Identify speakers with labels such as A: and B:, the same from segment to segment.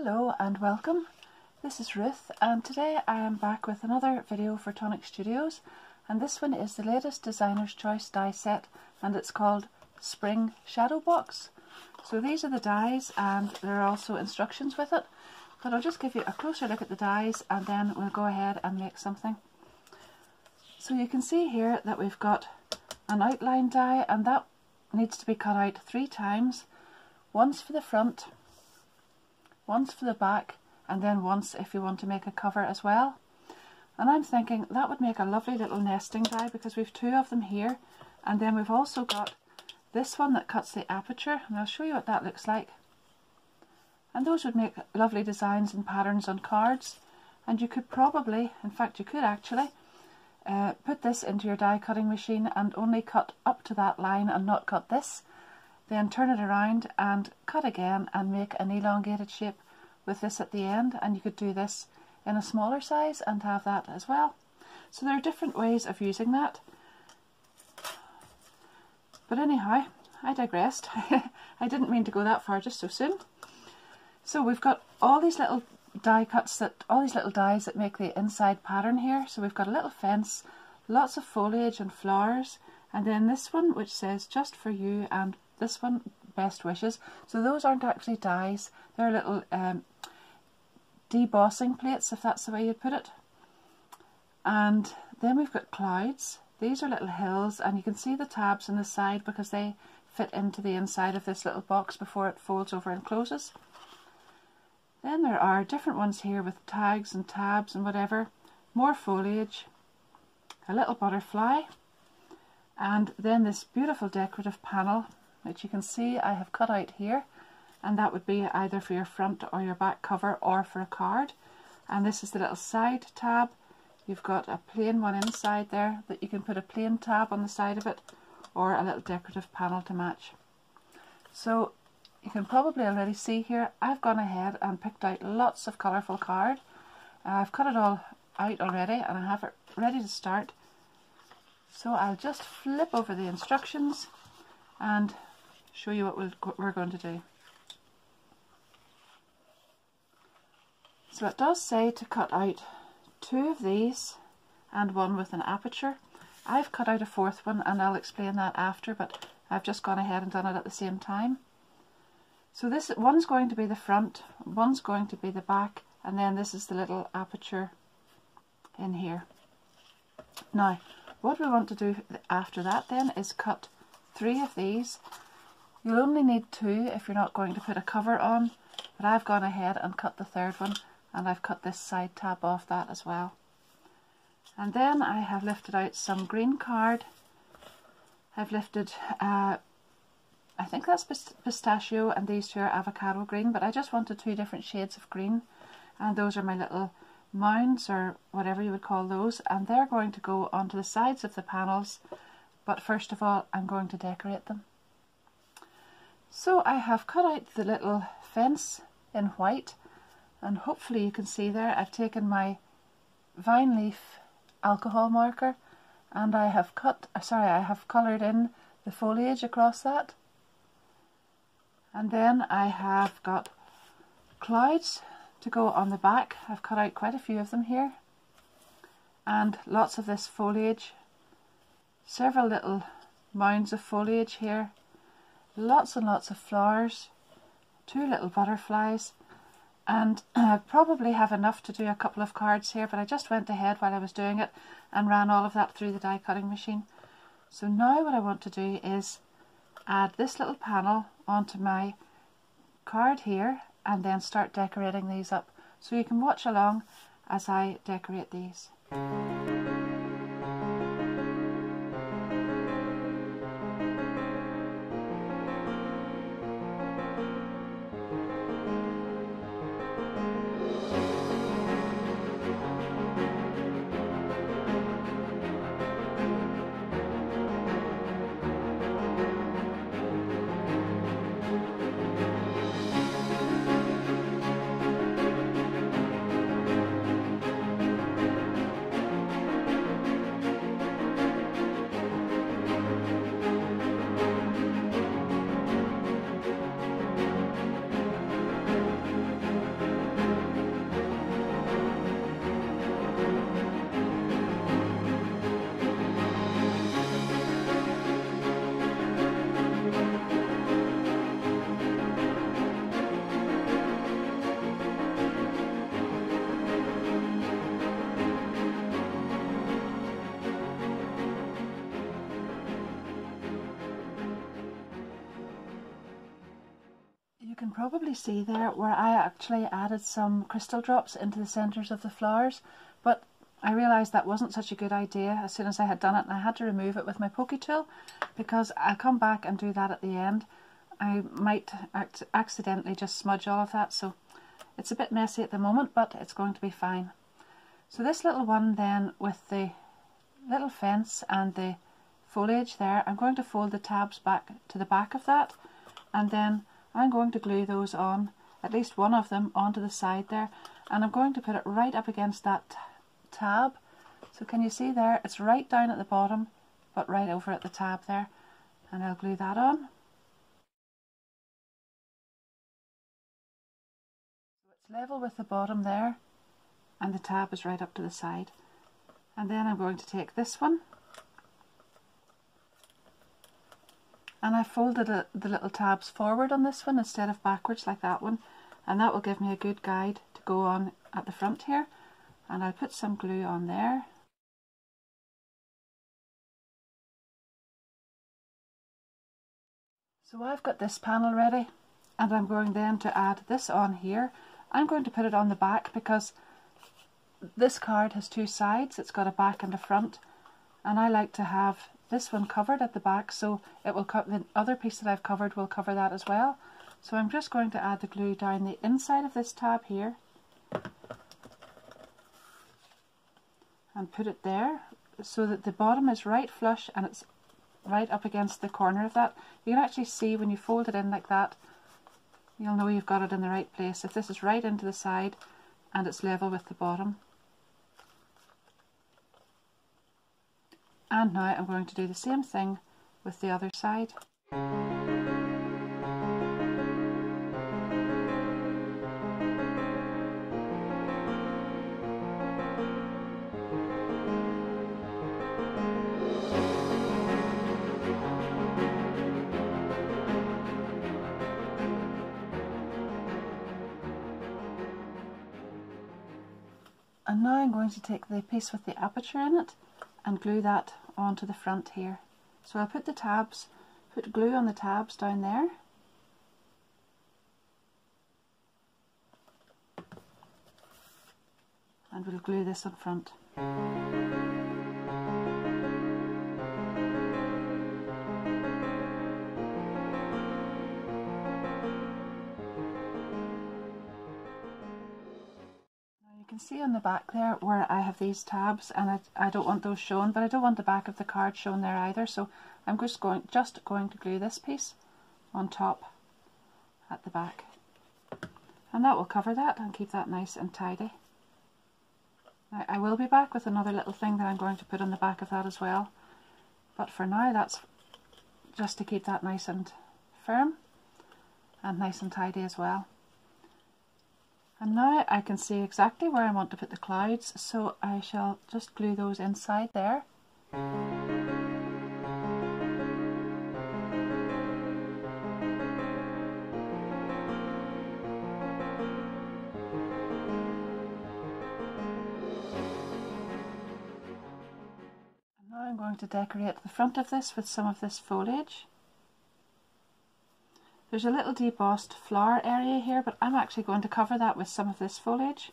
A: Hello and welcome. This is Ruth and today I am back with another video for Tonic Studios, and this one is the latest Designer's Choice die set and it's called Spring Shadow Box. So these are the dies and there are also instructions with it, but I'll just give you a closer look at the dies and then we'll go ahead and make something. So you can see here that we've got an outline die and that needs to be cut out 3 times, once for the front, once for the back, and then once if you want to make a cover as well. And I'm thinking that would make a lovely little nesting die because we've 2 of them here, and then we've also got this one that cuts the aperture, and I'll show you what that looks like. And those would make lovely designs and patterns on cards, and you could probably, in fact you could actually, put this into your die cutting machine and only cut up to that line and not cut this. Then turn it around and cut again and make an elongated shape with this at the end, and you could do this in a smaller size and have that as well. So there are different ways of using that. But anyhow, I digressed. I didn't mean to go that far just so soon. So we've got all these little die cuts, all these little dies that make the inside pattern here. So we've got a little fence, lots of foliage and flowers, and then this one which says just for you, and this one best wishes. So those aren't actually dies, they're little debossing plates, if that's the way you'd put it. And then we've got clouds. These are little hills, and you can see the tabs on the side because they fit into the inside of this little box before it folds over and closes. Then there are different ones here with tags and tabs and whatever, more foliage, a little butterfly, and then this beautiful decorative panel which you can see I have cut out here, and that would be either for your front or your back cover or for a card. And this is the little side tab. You've got a plain one inside there that you can put a plain tab on the side of it, or a little decorative panel to match. So you can probably already see here I've gone ahead and picked out lots of colourful card. I've cut it all out already and I have it ready to start. So I'll just flip over the instructions and show you what we're going to do. So it does say to cut out 2 of these and 1 with an aperture. I've cut out a 4th one and I'll explain that after, but I've just gone ahead and done it at the same time. So this one's going to be the front, one's going to be the back, and then this is the little aperture in here. Now what we want to do after that then is cut 3 of these. You'll only need 2 if you're not going to put a cover on, but I've gone ahead and cut the 3rd one, and I've cut this side tab off that as well. And then I have lifted out some green card. I've lifted, I think that's pistachio, and these 2 are avocado green, but I just wanted 2 different shades of green, and those are my little mounds or whatever you would call those, and they're going to go onto the sides of the panels, but first of all I'm going to decorate them. So I have cut out the little fence in white, and hopefully you can see there I've taken my vine leaf alcohol marker and I have coloured in the foliage across that. And then I have got clouds to go on the back. I've cut out quite a few of them here, and lots of this foliage, several little mounds of foliage here, lots and lots of flowers, 2 little butterflies, and I probably have enough to do a couple of cards here, but I just went ahead while I was doing it and ran all of that through the die cutting machine. So now what I want to do is add this little panel onto my card here and then start decorating these up. So you can watch along as I decorate these. probably see there where I actually added some crystal drops into the centres of the flowers, but I realised that wasn't such a good idea as soon as I had done it, and I had to remove it with my pokey tool because I'll come back and do that at the end. I might accidentally just smudge all of that, so it's a bit messy at the moment, but it's going to be fine. So this little one then with the little fence and the foliage there, I'm going to fold the tabs back to the back of that, and then I'm going to glue those on, at least one of them, onto the side there, and I'm going to put it right up against that tab. So can you see there, it's right down at the bottom but right over at the tab there, and I'll glue that on. So it's level with the bottom there and the tab is right up to the side. And then I'm going to take this one and I folded the little tabs forward on this one instead of backwards like that one, and that will give me a good guide to go on at the front here. And I'll put some glue on there. So I've got this panel ready, and I'm going then to add this on here. I'm going to put it on the back because this card has two sides. It's got a back and a front, and I like to have this one covered at the back, so it will the other piece that I've covered will cover that as well. So I'm just going to add the glue down the inside of this tab here and put it there so that the bottom is right flush and it's right up against the corner of that. You can actually see when you fold it in like that, you'll know you've got it in the right place. If this is right into the side and it's level with the bottom. And now I'm going to do the same thing with the other side. And now I'm going to take the piece with the aperture in it and glue that onto the front here. So I'll put the tabs, put glue on the tabs down there. And we'll glue this on front. You can see on the back there where I have these tabs, and I don't want those shown, but I don't want the back of the card shown there either, so I'm just going to glue this piece on top at the back, and that will cover that and keep that nice and tidy. Now, I will be back with another little thing that I'm going to put on the back of that as well, but for now that's just to keep that nice and firm and nice and tidy as well. And now I can see exactly where I want to put the clouds, so I shall just glue those inside there. And now I'm going to decorate the front of this with some of this foliage. There's a little debossed flower area here, but I'm actually going to cover that with some of this foliage.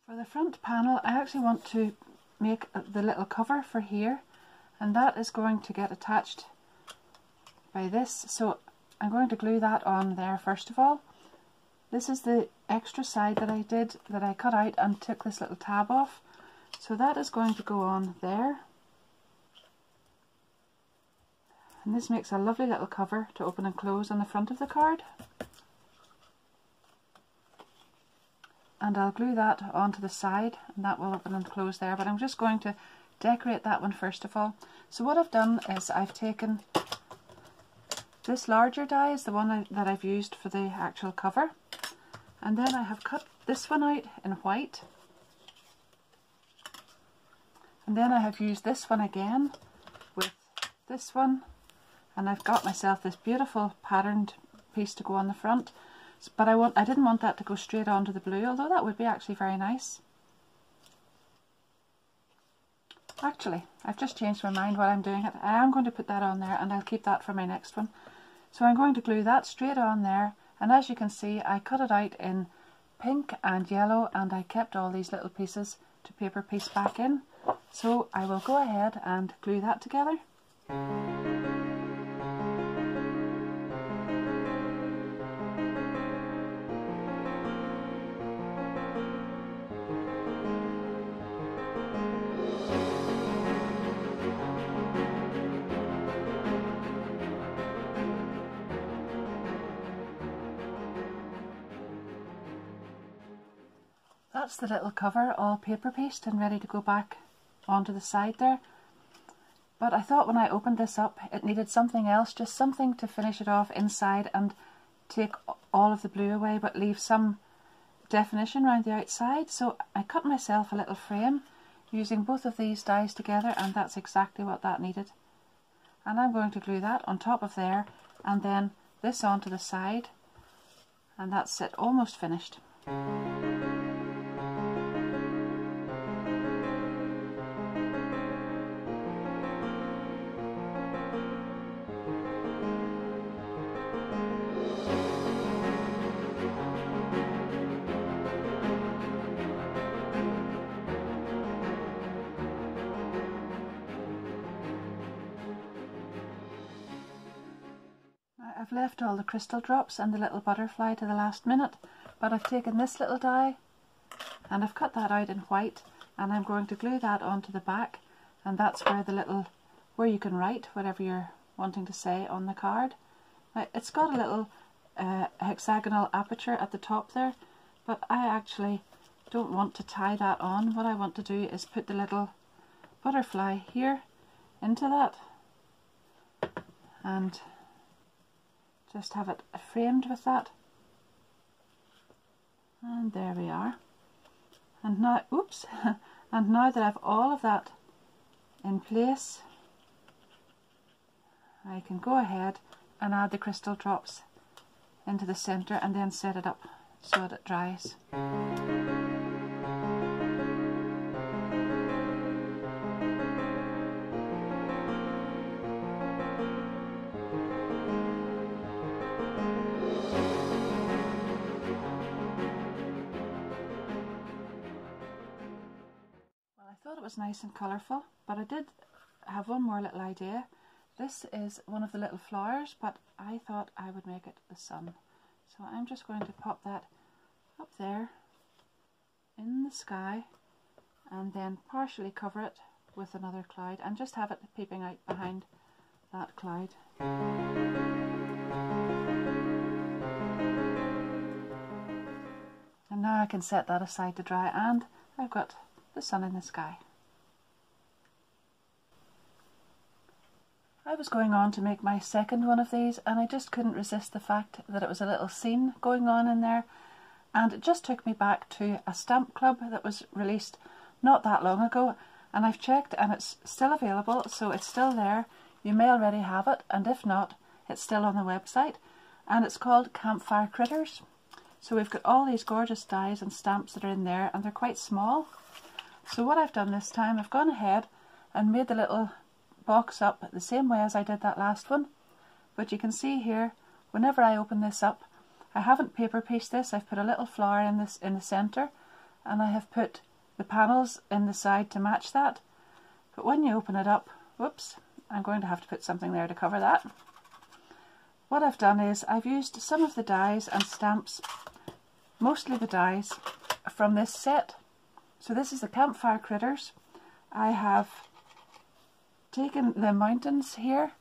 A: For the front panel, I actually want to make the little cover for here, and that is going to get attached by this, so I'm going to glue that on there first of all. This is the extra side that I cut out and took this little tab off, so that is going to go on there, and this makes a lovely little cover to open and close on the front of the card. and I'll glue that onto the side, and that will open and close there, but I'm just going to decorate that one first of all. So what I've done is I've taken this larger die, is the one that I've used for the actual cover, and then I have cut this one out in white, and then I have used this one again with this one, and I've got myself this beautiful patterned piece to go on the front. But I didn't want that to go straight onto the blue, although that would be actually very nice. Actually, I've just changed my mind while I'm doing it. I am going to put that on there, and I'll keep that for my next one. So I'm going to glue that straight on there, and as you can see, I cut it out in pink and yellow, and I kept all these little pieces to paper piece back in. So I will go ahead and glue that together. That's the little cover all paper pieced and ready to go back onto the side there. But I thought when I opened this up it needed something else, just something to finish it off inside and take all of the blue away but leave some definition around the outside. So I cut myself a little frame using both of these dies together, and that's exactly what that needed. And I'm going to glue that on top of there, and then this onto the side, and that's it, almost finished. I've left all the crystal drops and the little butterfly to the last minute, but I've taken this little die and I've cut that out in white, and I'm going to glue that onto the back, and that's where where you can write whatever you're wanting to say on the card. Now, it's got a little hexagonal aperture at the top there, but I actually don't want to tie that on. What I want to do is put the little butterfly here into that and just have it framed with that, and there we are. And now, oops, and now that I've all of that in place, I can go ahead and add the crystal drops into the centre and then set it up so that it dries. I thought it was nice and colourful, but I did have one more little idea. This is one of the little flowers, but I thought I would make it the sun. So I'm just going to pop that up there in the sky and then partially cover it with another cloud and just have it peeping out behind that cloud. And now I can set that aside to dry, and I've got the sun in the sky. I was going on to make my second one of these, and I just couldn't resist the fact that it was a little scene going on in there, and it just took me back to a stamp club that was released not that long ago, and I've checked and it's still available, so it's still there. You may already have it, and if not, it's still on the website, and it's called Campfire Critters. So we've got all these gorgeous dies and stamps that are in there, and they're quite small. So what I've done this time, I've gone ahead and made the little box up the same way as I did that last one. But you can see here, whenever I open this up, I haven't paper pieced this. I've put a little flower in the centre, and I have put the panels in the side to match that. But when you open it up, whoops, I'm going to have to put something there to cover that. What I've done is I've used some of the dies and stamps, mostly the dies, from this set. So this is the Campfire Critters. I have taken the mountains here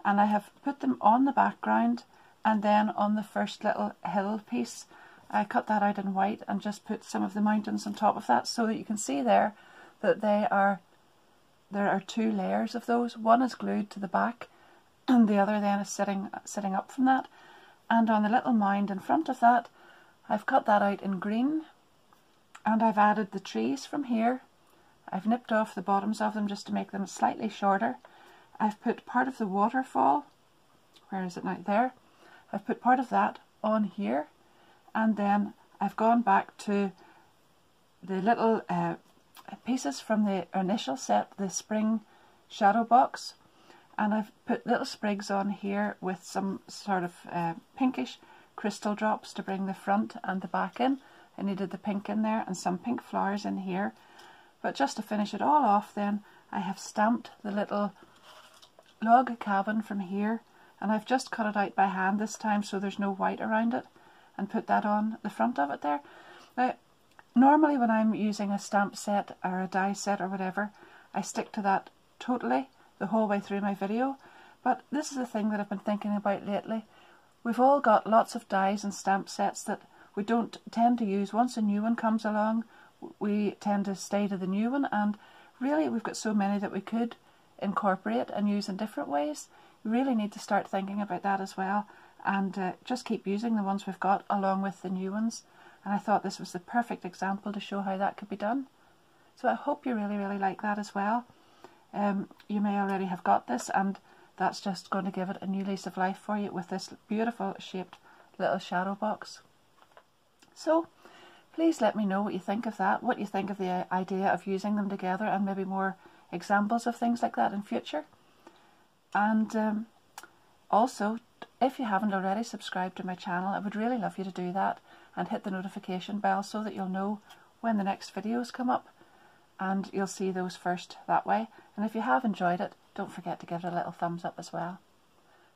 A: and I have put them on the background, and then on the first little hill piece I cut that out in white and just put some of the mountains on top of that, so that you can see there that there are two layers of those. One is glued to the back and the other then is sitting up from that. And on the little mound in front of that, I've cut that out in green, and I've added the trees from here. I've nipped off the bottoms of them just to make them slightly shorter. I've put part of the waterfall, where is it now? There. I've put part of that on here, and then I've gone back to the little pieces from the initial set, the spring shadow box, and I've put little sprigs on here with some sort of pinkish crystal drops to bring the front and the back in. I needed the pink in there and some pink flowers in here. But just to finish it all off then, I have stamped the little log cabin from here, and I've just cut it out by hand this time so there's no white around it, and put that on the front of it there. Now, normally when I'm using a stamp set or a die set or whatever, I stick to that totally the whole way through my video, but this is the thing that I've been thinking about lately. We've all got lots of dies and stamp sets that we don't tend to use. Once a new one comes along, we tend to stay to the new one, and really we've got so many that we could incorporate and use in different ways. We really need to start thinking about that as well, and just keep using the ones we've got along with the new ones. And I thought this was the perfect example to show how that could be done. So I hope you really like that as well. You may already have got this, and that's just going to give it a new lease of life for you with this beautiful shaped little shadow box. So please let me know what you think of that, what you think of the idea of using them together, and maybe more examples of things like that in future. And also, if you haven't already subscribed to my channel, I would really love you to do that and hit the notification bell so that you'll know when the next videos come up, and you'll see those first that way. And if you have enjoyed it, don't forget to give it a little thumbs up as well.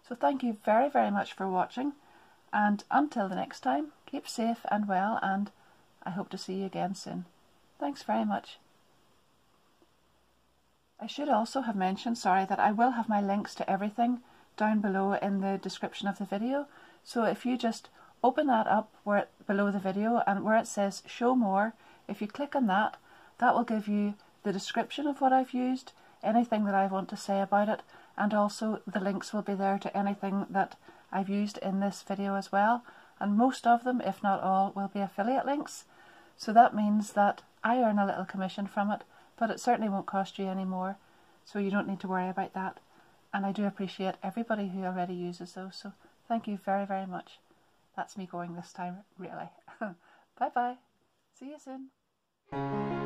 A: So thank you very much for watching, and until the next time, keep safe and well, and I hope to see you again soon. Thanks very much. I should also have mentioned, sorry, that I will have my links to everything down below in the description of the video. So if you just open that up below the video, and where it says show more, if you click on that, that will give you the description of what I've used, anything that I want to say about it, and also the links will be there to anything that I've used in this video as well. And most of them, if not all, will be affiliate links. So that means that I earn a little commission from it, but it certainly won't cost you any more, so you don't need to worry about that. And I do appreciate everybody who already uses those, so thank you very much. That's me going this time, really. Bye bye. See you soon.